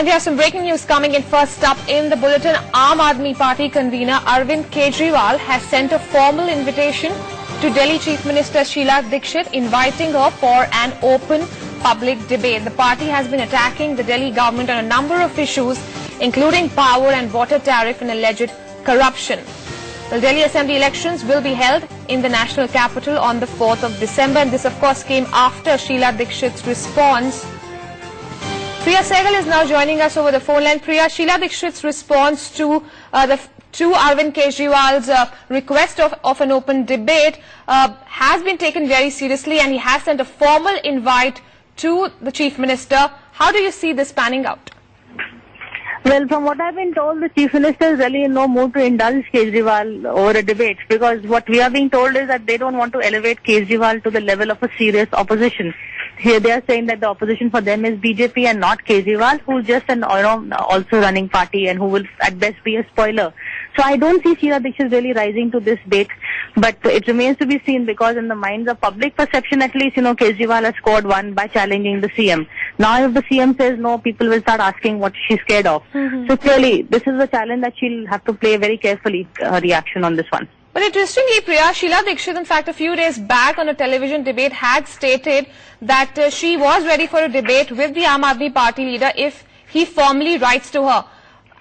And we have some breaking news coming in. First up in the bulletin, Aam Aadmi Party convener Arvind Kejriwal has sent a formal invitation to Delhi Chief Minister Sheila Dikshit, inviting her for an open public debate. The party has been attacking the Delhi government on a number of issues, including power and water tariff and alleged corruption. The Delhi Assembly elections will be held in the national capital on the 4th of December, and this of course came after Sheila Dikshit's response. Priya Sehgal is now joining us over the phone line. Priya, Sheila Dikshit's response to Arvind Kejriwal's request of an open debate has been taken very seriously, and he has sent a formal invite to the Chief Minister. How do you see this panning out? Well, from what I've been told, the Chief Minister is really in no mood to indulge Kejriwal over a debate, because what we are being told is that they don't want to elevate Kejriwal to the level of a serious opposition. Here they are saying that the opposition for them is BJP and not Kejriwal, who's just an also running party and who will at best be a spoiler. So I don't see Sheila Dikshit really rising to this bait, but it remains to be seen, because in the minds of public perception at least, Kejriwal has scored one by challenging the CM. Now if the CM says no, people will start asking what she's scared of. So clearly this is a challenge that she'll have to play very carefully, her reaction on this one. But interestingly, Priya, Sheila Dikshit, in fact, a few days back on a television debate had stated that she was ready for a debate with the Aam Aadmi Party leader if he formally writes to her.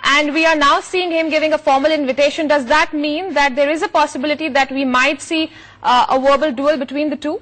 And we are now seeing him giving a formal invitation. Does that mean that there is a possibility that we might see a verbal duel between the two?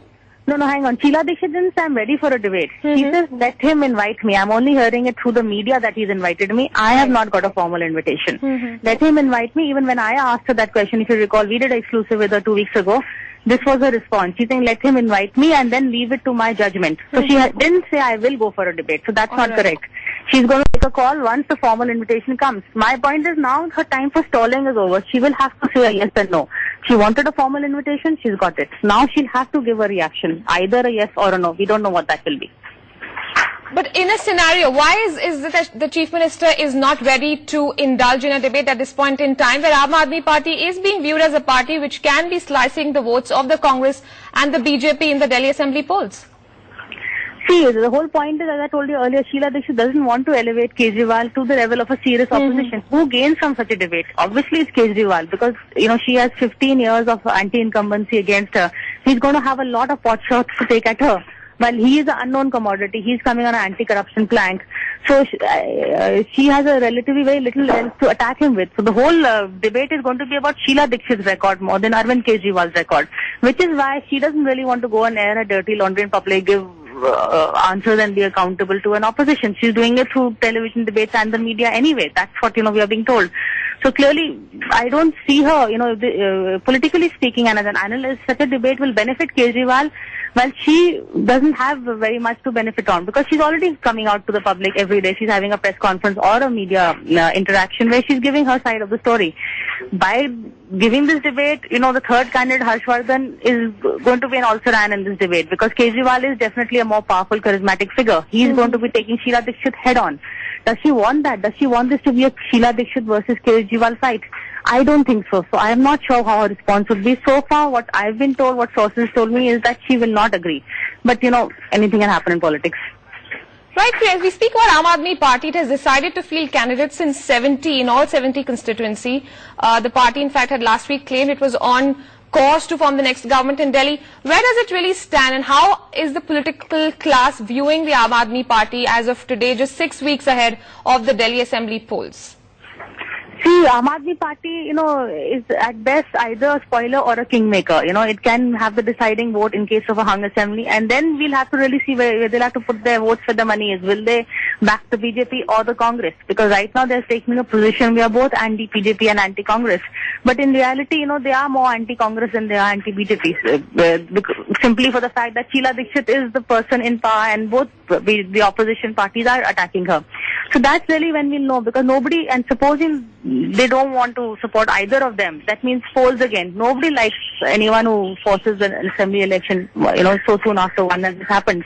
No, hang on. Sheila Dikshit didn't say I'm ready for a debate. She says, let him invite me. I'm only hearing it through the media that he's invited me. I have not got a formal invitation. Let him invite me. Even when I asked her that question, if you recall, we did an exclusive with her 2 weeks ago. This was her response. She's saying, let him invite me and then leave it to my judgment. So she didn't say I will go for a debate. So that's not correct. She's going to take a call once the formal invitation comes. My point is now her time for stalling is over. She will have to say a yes and no. She wanted a formal invitation, she's got it. Now she'll have to give a reaction, either a yes or a no. We don't know what that will be. But in a scenario, why is it that the Chief Minister is not ready to indulge in a debate at this point in time, where Aam Aadmi Party is being viewed as a party which can be slicing the votes of the Congress and the BJP in the Delhi Assembly polls? See, the whole point is, as I told you earlier, Sheila Dikshit doesn't want to elevate Kejriwal to the level of a serious opposition. Who gains from such a debate? Obviously it's Kejriwal, because, she has 15 years of anti-incumbency against her. He's going to have a lot of pot shots to take at her. While he is an unknown commodity, he's coming on an anti-corruption plank. So she has a relatively very little else to attack him with. So the whole debate is going to be about Sheila Dikshit's record more than Arvind Kejriwal's record, which is why she doesn't really want to go and air her dirty laundry in public, give answers and be accountable to an opposition. She's doing it through television debates and the media anyway. That's what, we are being told. So clearly, I don't see her, politically speaking, and as an analyst, such a debate will benefit Kejriwal, while she doesn't have very much to benefit on, because she's already coming out to the public every day. She's having a press conference or a media interaction where she's giving her side of the story. By giving this debate, the third candidate, Harshvardhan, is going to be an also-ran in this debate, because Kejriwal is definitely a more powerful, charismatic figure. He's going to be taking Sheila Dikshit head-on. Does she want that? Does she want this to be a Sheila Dikshit versus Kejriwal fight? I don't think so. So I am not sure how her response would be. So far, what I've been told, what sources told me, is that she will not agree. But, anything can happen in politics. Right, as we speak about Aam Aadmi Party, it has decided to field candidates in all 70 constituency. The party, in fact, had last week claimed it was on course to form the next government in Delhi. Where does it really stand, and how is the political class viewing the Aam Aadmi Party as of today, just 6 weeks ahead of the Delhi Assembly polls? See, Aam Aadmi Party, is at best either a spoiler or a kingmaker. It can have the deciding vote in case of a hung assembly, and then we'll have to really see where they'll have to put their votes where the money is. Will they back the BJP or the Congress? Because right now they're taking a position we are both anti-BJP and anti-Congress. But in reality, they are more anti-Congress than they are anti-BJP. Simply for the fact that Sheila Dikshit is the person in power, and both the opposition parties are attacking her. So that's really when we'll know, because nobody, and supposing they don't want to support either of them, that means polls again. Nobody likes anyone who forces an assembly election, so soon after one, as this happens.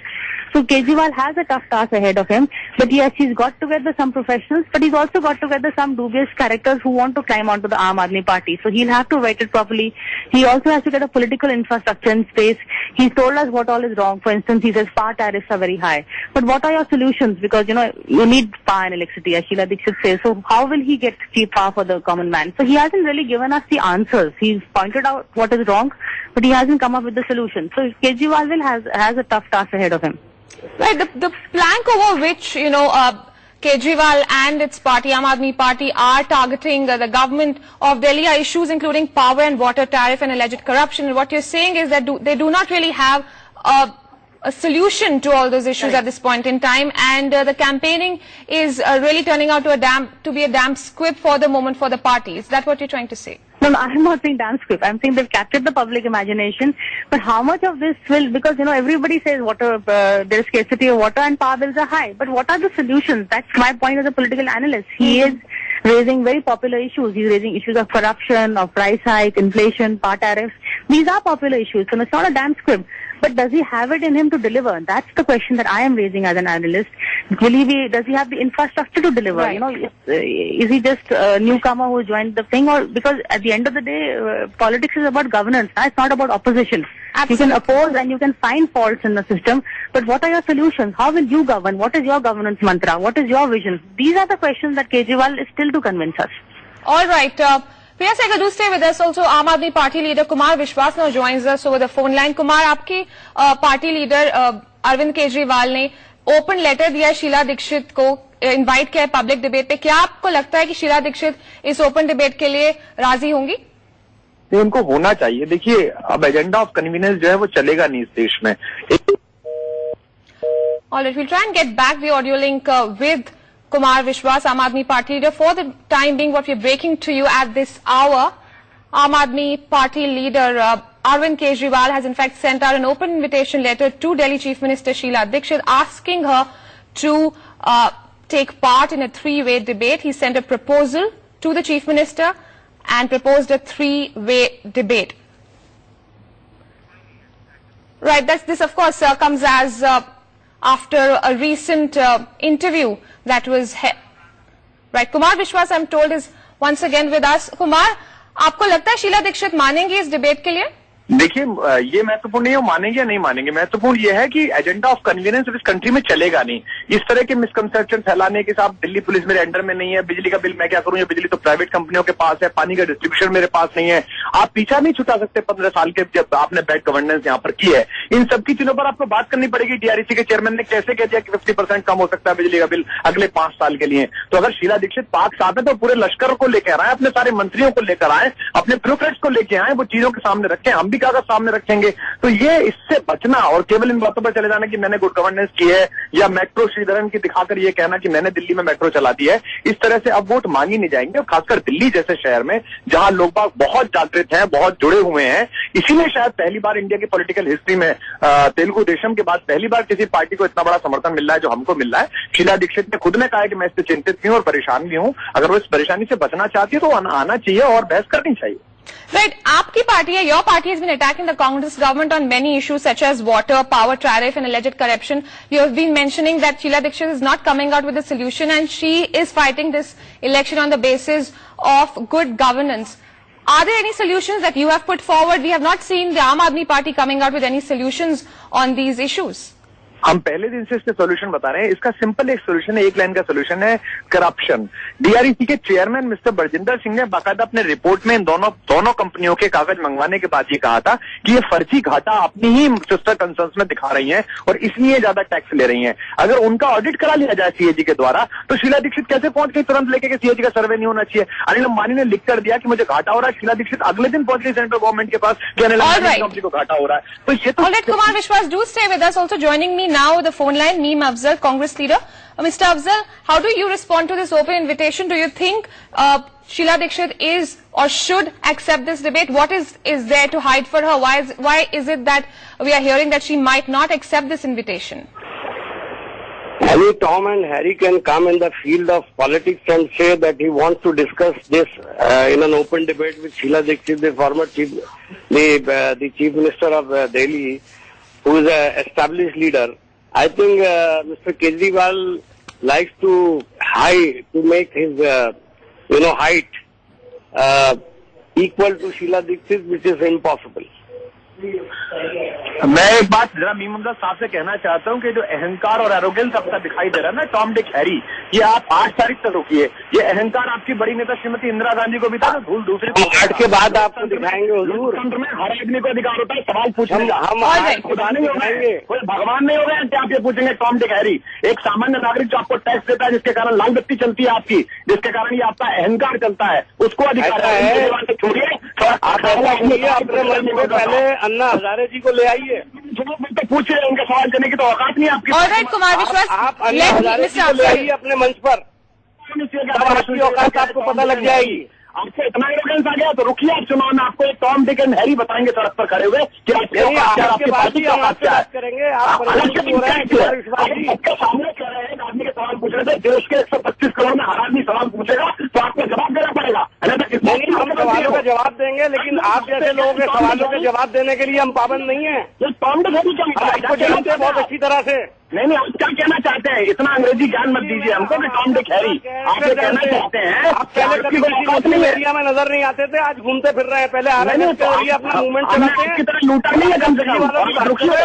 So Kejriwal has a tough task ahead of him. But yes, he's got together some professionals, but he's also got together some dubious characters who want to climb onto the Aam Aadmi Party. So he'll have to vet it properly. He also has to get a political infrastructure in place. He's told us what all is wrong. For instance, he says power tariffs are very high. But what are your solutions? Because, you need power and electricity, as Sheila Dikshit says. So how will he get cheap power for the common man? So he hasn't really given us the answers. He's pointed out what is wrong, but he hasn't come up with the solution. So Kejriwal has a tough task ahead of him. Right, the plank over which, Kejriwal and its party, Aam Aadmi Party, are targeting the government of Delhi are issues including power and water tariff and alleged corruption. And what you're saying is that they do not really have a solution to all those issues at this point in time, and the campaigning is really turning out to be a damn squib for the moment for the party. Is that what you're trying to say? No, I'm not saying damn squib. I'm saying they've captured the public imagination. But how much of this will, because, everybody says water, there's scarcity of water and power bills are high. But what are the solutions? That's my point as a political analyst. He is raising very popular issues. He's raising issues of corruption, of price hike, inflation, power tariffs. These are popular issues. So it's not a damn squib. But does he have it in him to deliver? That's the question that I am raising as an analyst. Does he have the infrastructure to deliver? Right. Is he just a newcomer who joined the thing? Or because at the end of the day, politics is about governance. It's not about opposition. Absolutely. You can oppose and you can find faults in the system. But what are your solutions? How will you govern? What is your governance mantra? What is your vision? These are the questions that Kejriwal is still to convince us. All right. Priya Sehgal, do stay with us. Also, Aam Aadmi Party leader Kumar Vishwas now joins us over the phone line. Kumar, आपकी party leader Arvind Kejriwal ने open letter दिया शीला दीक्षित को, invite किया है public debate पे. क्या आपको लगता है कि शीला दीक्षित इस ओपन डिबेट के लिए राजी होंगी? उनको होना चाहिए. देखिए, अब एजेंडा ऑफ कन्वीनियंस जो है वो चलेगा नहीं इस देश में. All right, we'll try and get back the audio link with Kumar Vishwas, Aam Aadmi Party leader. For the time being, what we're breaking to you at this hour, Aam Aadmi Party leader Arvind Kejriwal has in fact sent out an open invitation letter to Delhi Chief Minister Sheila Dikshit asking her to take part in a three-way debate. He sent a proposal to the Chief Minister and proposed a three-way debate. Right, this of course comes as after a recent interview that was right. Kumar Vishwas, I'm told, is once again with us. Kumar, आपको लगता है शीला दीक्षित मानेंगी इस debate के लिए? देखिए, ये महत्वपूर्ण नहीं है मानेंगे या नहीं मानेंगे. महत्वपूर्ण ये है कि एजेंडा ऑफ कन्वीनियंस इस कंट्री में चलेगा नहीं. इस तरह के मिसकंसेप्शन फैलाने के साथ दिल्ली पुलिस मेरे अंडर में नहीं है, बिजली का बिल मैं क्या करूं, ये बिजली तो प्राइवेट कंपनियों के पास है, पानी का डिस्ट्रीब्यूशन मेरे पास नहीं है. आप पीछा नहीं छुटा सकते 15 साल के जब आपने बैड गवर्नेंस यहाँ पर की है. इन सबकी चीजों पर आपको बात करनी पड़ेगी. डीआरसी के चेयरमैन ने कैसे कह दिया कि 50% कम हो सकता है बिजली का बिल अगले 5 साल के लिए. तो अगर शीला दीक्षित पाक साथ है तो पूरे लश्कर को लेकर आए, अपने सारे मंत्रियों को लेकर आए, अपने ब्यूरोक्रेट्स को लेकर आए, वो चीजों के सामने रखें, हम भी कागज सामने रखेंगे. तो ये इससे बचना और केवल इन बातों पर चले जाना कि मैंने गुड गवर्नेंस की है या मेट्रो श्रीधरन की दिखाकर ये कहना कि मैंने दिल्ली में मेट्रो चला दी है, इस तरह से अब वोट मांगी नहीं जाएंगे. और खासकर दिल्ली जैसे शहर में जहां लोग बाग बहुत जागृत हैं, बहुत जुड़े हुए हैं, इसीलिए शायद पहली बार इंडिया की पॉलिटिकल हिस्ट्री में तेलुगु देशम के बाद पहली बार किसी पार्टी को इतना बड़ा समर्थन मिल रहा है जो हमको मिल रहा है. शीला दीक्षित ने खुद ने कहा है कि मैं इससे चिंतित भी हूं और परेशान भी हूं. अगर वो इस परेशानी से बचना चाहती है तो आना चाहिए और बहस करनी चाहिए. Right, आपकी पार्टी है, your party has been attacking the Congress government on many issues such as water, power tariff and alleged corruption. You have been mentioning that Sheila Dikshit is not coming out with a solution and she is fighting this election on the basis of good governance. Are there any solutions that you have put forward? We have not seen the Aam Aadmi Party coming out with any solutions on these issues. हम पहले दिन से इसके solution बता रहे हैं. इसका simple एक सोल्यूशन है, एक लाइन का सोल्यूशन है, करप्शन. डीआरसी के चेयरमैन मिस्टर बरजिंदर सिंह ने बाकायदा अपने रिपोर्ट में इन दोनों कंपनियों के कागज मंगवाने के बाद ये कहा था कि ये फर्जी घाटा अपनी ही सिस्टर कंसर्न्स में दिखा रही हैं और इसलिए ज्यादा टैक्स ले रही हैं. अगर उनका ऑडिट करा लिया जाए सीएजी के द्वारा तो शीला दीक्षित कैसे पहुंच गई तुरंत लेके सीएजी का सर्वे नहीं होना चाहिए. अनिल अंबानी ने लिख कर दिया कि मुझे घाटा हो रहा है, शीला दीक्षित अगले दिन पहुंच गई सेंट्रल गवर्नमेंट के पास कि अनिल अंबानी कंपनी को घाटा हो रहा है. तो ये तो Kumar Vishwas, do stay with us. Also joining me now the phone line, Neem Afzal, Congress leader. Mr. Afzal, how do you respond to this open invitation? Do you think Sheila Dikshit is or should accept this debate? What is there to hide for her? Why is it that we are hearing that she might not accept this invitation? Any Tom and Harry can come in the field of politics and say that he wants to discuss this in an open debate with Sheila Dikshit, the former the Chief Minister of Delhi, who is an established leader. I think Mr. Kejriwal likes to make his, height equal to Sheila Dikshit, which is impossible. मैं एक बात जरा meme Afzal साहब से कहना चाहता हूं कि जो अहंकार और एरोगेंस आपका दिखाई दे रहा है ना टॉम डिक हैरी, ये आप 8 तारीख तक रोकिए। ये अहंकार आपकी बड़ी नेता श्रीमती इंदिरा गांधी को भी था, धूल दूसरी 8 के बाद आपको दिखाएंगे हुजूर। तंत्र में हर आदमी को अधिकार होता है सवाल पूछने का। हम खुदा नहीं होंगे, कोई भगवान नहीं होगा कि आप ये पूछेंगे टॉम डिक हैरी। एक सामान्य नागरिक जो आपको टैक्स देता है, जिसके कारण लाल बत्ती चलती है आपकी, जिसके कारण ये आपका अहंकार चलता है, उसको अधिकार है। छोड़िए, आप अपने मन में पहले अन्ना हजारे जी को ले आइए। जो तो पूछ रहे हैं, उनका सवाल करने की तो औकात नहीं आपकी। ऑलराइट कुमार विश्वास, आप अन्ना हजारे जी को ले आइए अपने मंच पर, आपकी औकात आपको पता लग जाएगी। आपको इतना एरोगेंस आ गया तो रुकिए, आप चुनाव में आपको एक टॉम डिक एंड हैरी बताएंगे सड़क पर खड़े हुए कि आपकी पार्टी का औकात क्या है। करेंगे आपके सामने कह रहे हैं, आदमी के सवाल पूछ रहे थे, देश के 125 करोड़ में हर आदमी सवाल पूछेगा तो आपको जवाब देना पड़ेगा। हम सवालों का जवाब देंगे, लेकिन आप जैसे लोगों के सवालों के जवाब देने के लिए हम पाबंद नहीं है। टॉम डिक हैरी क्या आपको जानते हैं बहुत अच्छी तरह से। नहीं, आप क्या कहना चाहते हैं? इतना अंग्रेजी ज्ञान मत दीजिए हमको कि टॉम डिक हैरी। आप ये कहना चाहते हैं आप पहले कभी एरिया में नजर नहीं आते थे, आज घूमते फिर रहे हैं। पहले आ रहे हैं अपना मूवमेंट चलाते हैं, की तरह लूटा नहीं है कम से कम। रुकिए,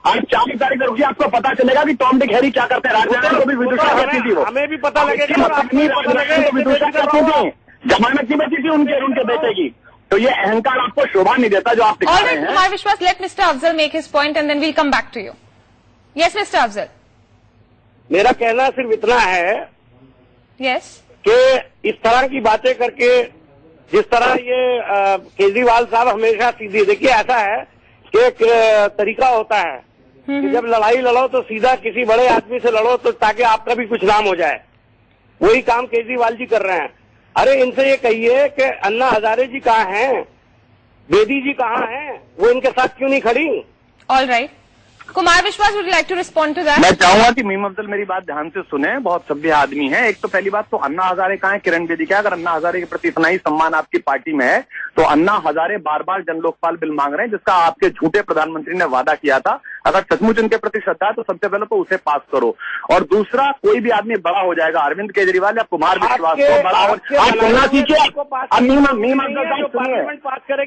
आज 4 तारीख को रुकिए, आपको पता चलेगा कि टॉम डिक हैरी क्या करते हैं। राजनीति को भी विदुषा करती थी वो, हमें भी पता लगेगा। विदुषा करती थी, जमानत की बची थी उनके बेटे की। तो ये अहंकार आपको शोभा नहीं देता जो आप दिखा रहे हैं। Kumar Vishwas, let Mr Afzal make his point and then we'll come back to you. Yes Mr Afzal. मेरा कहना सिर्फ इतना है यस कि इस तरह की बातें करके, जिस तरह ये केजरीवाल साहब हमेशा सीधी, देखिए ऐसा है कि एक तरीका होता है कि जब लड़ाई लड़ो तो सीधा किसी बड़े आदमी से लड़ो तो ताकि आपका भी कुछ नाम हो जाए। वही काम केजरीवाल जी कर रहे हैं। अरे इनसे ये कहिए कि अन्ना हजारे जी कहाँ हैं, बेदी जी कहाँ हैं, वो इनके साथ क्यों नहीं खड़ी? All right, Kumar Vishwas, would you like to respond to that? मैं चाहूंगा कि मीम अफजल मेरी बात ध्यान से सुने, बहुत सभ्य आदमी है। एक तो पहली बात तो अन्ना हजारे कहाँ है, किरण बेदी क्या? अगर अन्ना हजारे के प्रति इतना ही सम्मान आपकी पार्टी में है तो अन्ना हजारे बार बार जन लोकपाल बिल मांग रहे हैं, जिसका आपके झूठे प्रधानमंत्री ने वादा किया था। अगर सचमुच उनके प्रति श्रद्धा है तो सबसे पहले तो उसे पास करो। और दूसरा, कोई भी आदमी बड़ा हो जाएगा, अरविंद केजरीवाल या कुमार विश्वास को बड़ा हो, आप सुनना सीखिए। मीम अफजल साहब सुनिए,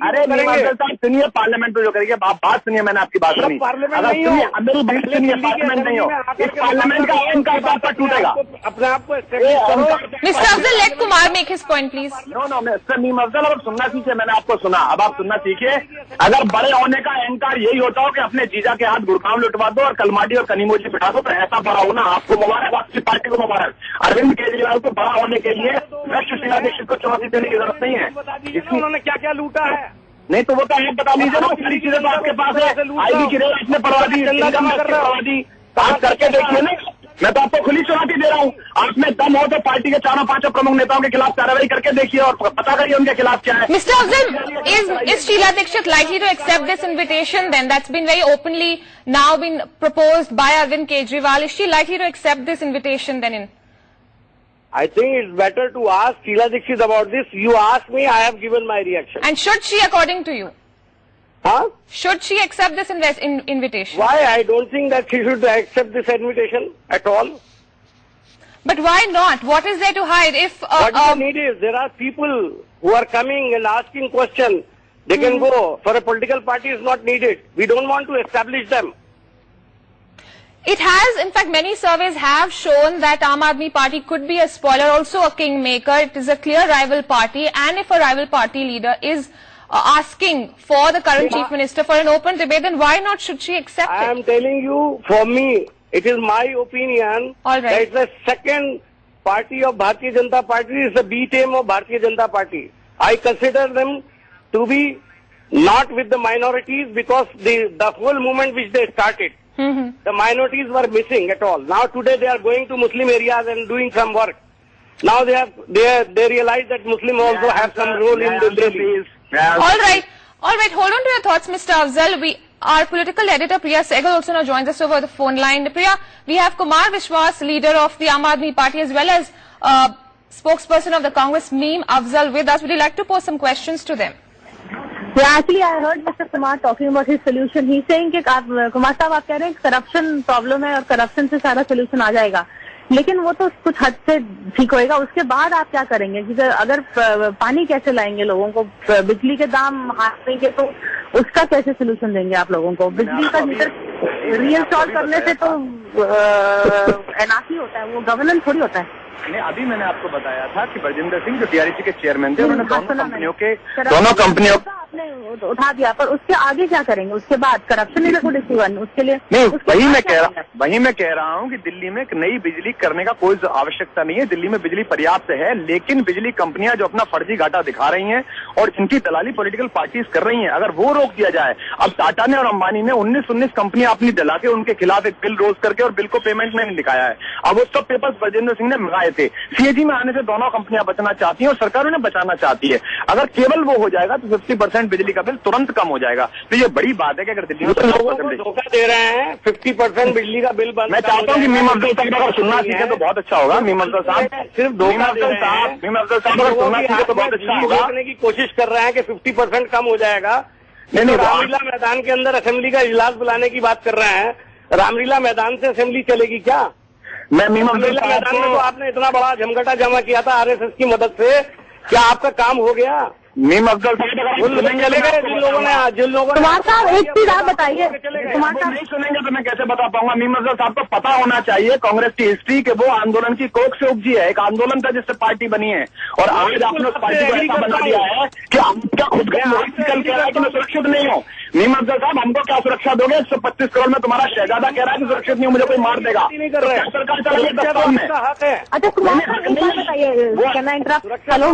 अरे मीम अफजल साहब सुनिए, पार्लियामेंट में जो करेंगे आप बात सुनिए, मैंने आपकी बात सुनी। मेरी बात सुनिए, पार्लियामेंट नहीं हो, इस पार्लियामेंट का अहंकार बात पर टूटेगा। अपने आप को Mr Afzal, let Kumar make his point please. No, Mr मीम अफजल, अब सुनना सीखिए, मैंने आपको सुना, अब आप सुनना सीखिए। अगर बड़े होने का अहंकार यही होता हो कि अपने जीजा के हाथ गुड़गांव लुटवा दो और कलमाडी और कनीमोजी बिठा दो, तो ऐसा बड़ा होना आपको मुबारक, आपकी पार्टी को मुबारक। अरविंद केजरीवाल को बड़ा होने के लिए शीला दीक्षित को चुनौती देने की जरूरत नहीं है। उन्होंने क्या क्या लूटा है? नहीं तो वो तो आप बता लीजिए ना, सारी चीजें तो आपके पास है। आईबी की रेल आपने पढ़वा दी, आप करके देखिए ना। मैं तो आपको खुली चुनौती दे रहा हूँ, आप में दम हो तो पार्टी के 4-5 प्रमुख नेताओं के खिलाफ कार्रवाई करके देखिए और पता करिए उनके खिलाफ क्या है। Mr. Afzal, is Sheila Dikshit likely to accept this invitation then? That's been very openly now been proposed by Arvind Kejriwal. Is she likely to accept this invitation then? I think it's better to ask Sheila Dikshit about this. You asked me, I have given my reaction. And should she, according to you? Huh? Should she accept this invitation? Why? I don't think that she should accept this invitation at all. But why not? What is there to hide? If what you need is, there are people who are coming and asking questions. They can go. For a political party is not needed. We don't want to establish them. It has, in fact, many surveys have shown that Aam Aadmi Party could be a spoiler, also a kingmaker. It is a clear rival party, and if a rival party leader is asking for the current chief minister for an open debate, then why not should she accept it? I am telling you, for me, it is my opinion that it's the second party of Bharatiya Janata Party, is the B team of Bharatiya Janata Party. I consider them to be not with the minorities because the whole movement which they started, the minorities were missing at all. Now today they are going to Muslim areas and doing some work. Now they realize that Muslims also have some role in the Delhi. All right, hold on to your thoughts, Mr. Afzal. Our political editor Priya Sehgal also now joins us over the phone line. Priya, we have Kumar Vishwas, leader of the Aam Aadmi Party, as well as spokesperson of the Congress, Meem Afzal, with us. Would you like to pose some questions to them? Yeah, actually, I heard Mr. Kumar talking about his solution. He's saying कि कुमार साहब आप कह रहे हैं corruption problem है और corruption से सारा सोल्यूशन आ जाएगा, लेकिन वो तो कुछ हद से ठीक होएगा, उसके बाद आप क्या करेंगे? क्योंकि अगर पानी कैसे लाएंगे लोगों को, बिजली के दाम हारेंगे तो उसका कैसे सोल्यूशन देंगे आप लोगों को? बिजली का मीटर रीइंस्टॉल करने से तो एनआरसी होता है, वो गवर्नेंस थोड़ी होता है। नहीं, अभी मैंने आपको बताया था कि बरजिंदर सिंह जो टीआरईसी के चेयरमैन थे, उन्होंने दोनों कंपनियों आपने उठा दिया, पर उसके आगे क्या करेंगे? उसके बाद करप्शन इज गुड इश्यू, उसके लिए नहीं, वही मैं कह रहा हूँ कि दिल्ली में एक नई बिजली करने का कोई आवश्यकता नहीं है। दिल्ली में बिजली पर्याप्त है, लेकिन बिजली कंपनियां जो अपना फर्जी घाटा दिखा रही हैं और इनकी दलाली पॉलिटिकल पार्टीज कर रही हैं, अगर वो रोक दिया जाए। अब टाटा ने और अंबानी ने 19 कंपनियां अपनी दला के उनके खिलाफ एक बिल रोज करके और बिल को पेमेंट नहीं दिखाया है। अब वो सब पेपर्स बरजिंदर सिंह ने मंगाए थे। सीएजी में आने से दोनों कंपनियां बचना चाहती हैं और सरकार उन्हें बचाना चाहती है। अगर केवल वो हो जाएगा तो 50% बिजली का बिल तुरंत कम हो जाएगा। तो ये बड़ी बात है कि अगर दिल्ली में लोगों को धोखा दे रहे हैं, 50% बिजली का बिल बंद। मैं चाहता हूँ कि मीम अफजल साहब अगर सुनना सीखे तो बहुत अच्छा होगा। मीम अफजल साहब सिर्फ धोखा दे रहे हैं। मीम अफजल साहब अगर सुनना सीखे तो बहुत अच्छा होगा। रोकने की कोशिश कर रहे हैं कि 50% कम हो जाएगा। नहीं, रामलीला मैदान के अंदर असेंबली का इजलास बुलाने की बात कर रहे हैं। रामलीला मैदान से असेंबली चलेगी क्या? मैं मीम अफजल रामलीला मैदान में तो आपने इतना बड़ा झमघटा जमा किया था आरएसएस की मदद से, क्या आपका काम हो गया? मीम अफजल साहब चले गए जिन लोगों ने कुमार साहब एक चीज आप बताइए, कुमार साहब नहीं सुनेंगे तो मैं कैसे बता पाऊंगा? मीम अफजल साहब को पता होना चाहिए कांग्रेस की हिस्ट्री के वो आंदोलन की कोख से उपजी है। एक आंदोलन था जिससे पार्टी बनी है और आज आपने उस पार्टी को ऐसा बना दिया है कि आपका खुद का निकल कह रहा है कि मैं सुरक्षित नहीं हूँ। मीम अफजल साहब हमको क्या सुरक्षा दोगे? 125 करोड़ में तुम्हारा शहजादा कह रहा है कि सुरक्षित नहीं हूँ, मुझे कोई मार देगा। सरकार चलेगी दफ्तर में। अच्छा कुमार साहब एक बात बताइए, कहना इंटरप्ट। हेलो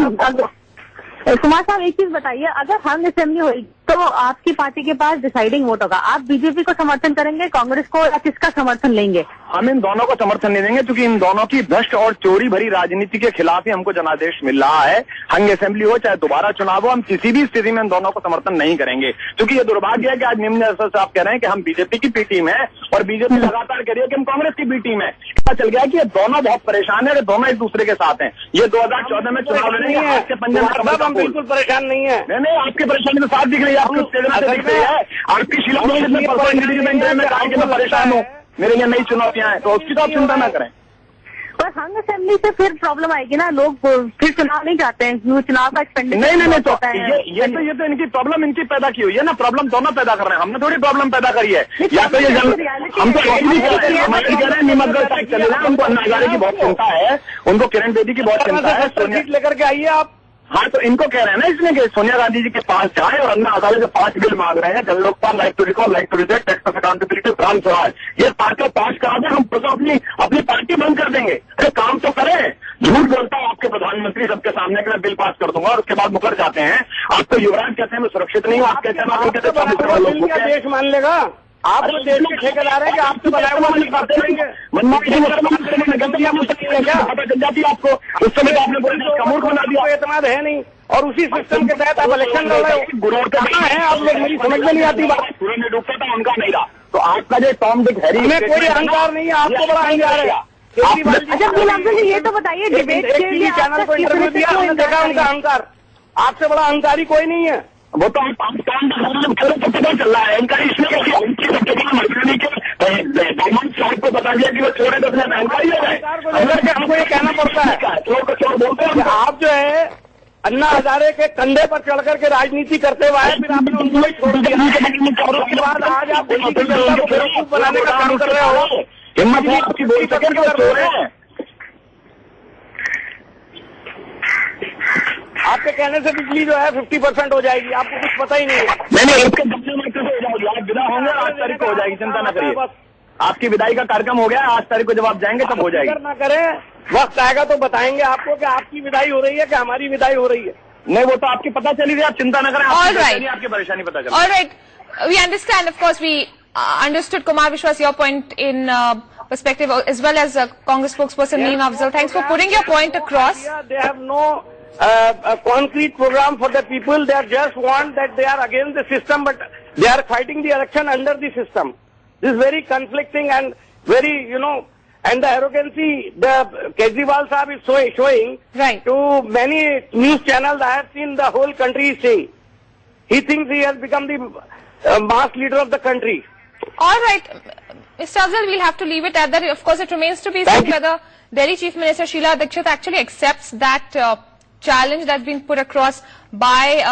कुमार साहब एक चीज बताइए, अगर हंग असेंबली होगी तो आपकी पार्टी के पास डिसाइडिंग वोट होगा, आप बीजेपी को समर्थन करेंगे, कांग्रेस को, या किसका समर्थन लेंगे? हम इन दोनों को समर्थन नहीं देंगे क्योंकि इन दोनों की भ्रष्ट और चोरी भरी राजनीति के खिलाफ ही हमको जनादेश मिल रहा है। हंग असेंबली हो चाहे दोबारा चुनाव हो, हम किसी भी स्थिति में इन दोनों को समर्थन नहीं करेंगे क्योंकि ये दुर्भाग्य है कि आज निम्न साहब कह रहे हैं कि हम बीजेपी की बी टीम है और बीजेपी लगातार कह रही है कि हम कांग्रेस की बी टीम है। पता चल गया कि ये दोनों बहुत परेशान है, दोनों एक दूसरे के साथ हैं। ये 2014 में चुनाव लड़ेंगे, आपके पंजाब हम बिल्कुल परेशान नहीं है। नहीं, आपकी परेशानी तो साफ दिख रही है, आपको आपकी शीला में परेशान हूँ, मेरे लिए नई चुनौतियां हैं, तो उसकी तो आप चिंता ना करें। पर हंग असेंबली से फिर प्रॉब्लम आएगी ना, लोग फिर चुनाव नहीं चाहते हैं, चुनाव का एक्सपेंडिचर नहीं तो ये तो इनकी प्रॉब्लम इनकी पैदा की हुई है ना, प्रॉब्लम दोनों पैदा कर रहे हैं, हमने थोड़ी प्रॉब्लम पैदा करी है। या तो ये हम तो कह रहे हैं निमतगढ़ साइड चले जाए, उनको अन्ना हजारे की बहुत चिंता है, उनको किरण बेदी की बहुत चिंता है, सीट लेकर के आइए आप। हाँ तो इनको कह रहे हैं ना इसमें कि सोनिया गांधी जी के पास जाए और अन्ना हजारे से 5 बिल मांग रहे हैं, Jan Lokpal, right to recall, right to reject, tax of accountability, gram swaraj, ये पार्टी पास करा दें, हम अपनी पार्टी बंद कर देंगे। अरे काम तो करें। झूठ बोलता है आपके प्रधानमंत्री सबके सामने कि मैं बिल पास कर दूंगा और उसके बाद मुकर जाते हैं। आप तो युवराज कहते हैं मैं सुरक्षित नहीं हूँ, आप कहते हैं देश मान लेगा। आप तो देश के ठेकेदार हैं कि आपसे बनाया हुआ बात करेंगे, पता चल जाती है आपको। उस समय आपने मूर्ख बना दिया, एतमाद है नहीं और उसी सिस्टम के तहत आप इलेक्शन लड़ रहे हो। कहाँ है आप लोग? मेरी समझ में नहीं आती बात। सूर्य में डूबता था उनका नहीं रहा, तो आपका जो टॉम डिक हैरी में कोई अहंकार नहीं है, आपको बड़ा अहंकार है। अच्छा ये तो बताइए, डिबेट के लिए चैनल को इंटरव्यू दिया, हमने देखा उनका अहंकार। आपसे बड़ा अहंकारी कोई नहीं है। वो तो आप पता चल रहा है इनका, इसलिए साहब को बता दिया कि वो चोर है तो अहंकारी हो गए। हमको ये कहना पड़ता है चोर बोलते हैं। आप जो है अन्ना हजारे के कंधे पर चढ़ करके राजनीति करते हुए आए, फिर आपने उनको ही छोड़ दिया और उसके बाद आज आप दिल्ली की जनता को बेवकूफ बनाने का काम कर रहे हो। हिम्मत है आपकी बोल सके कि वो चोर है। आपके कहने से बिजली जो है 50% हो जाएगी, आपको कुछ पता ही नहीं है। नहीं इसके दफ्तर में कैसे हो जाएगी? आप विदा होंगे, 8 तारीख को हो जाएगी, चिंता न करिए। आपकी विदाई का कार्यक्रम हो गया, 8 तारीख को जब आप जाएंगे तब हो जाएगी। ना करें, वक्त आएगा तो बताएंगे आपको कि आपकी विदाई हो रही है कि हमारी विदाई हो रही है। नहीं वो तो आपकी पता चली थी, आप चिंता न करें, आपकी परेशानी पता चली। Alright, we understand, of course we understood Kumar Vishwas your point in perspective as well as Congress spokesperson Neem Afzal. Thanks for putting your point across. They have no a concrete program for the people. They just want that they are against the system, but they are fighting the election under the system. This is very conflicting and very, and the arrogancy the Kejriwal Sahab is showing right to many news channels. I have seen the whole country is saying. He thinks he has become the mass leader of the country. All right, Mr. Afzal, we'll have to leave it at that. Of course, it remains to be seen whether Delhi Chief Minister Sheila Dikshit actually accepts that challenge that's been put across by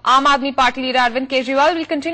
Aam Aadmi Party leader Arvind Kejriwal. We'll continue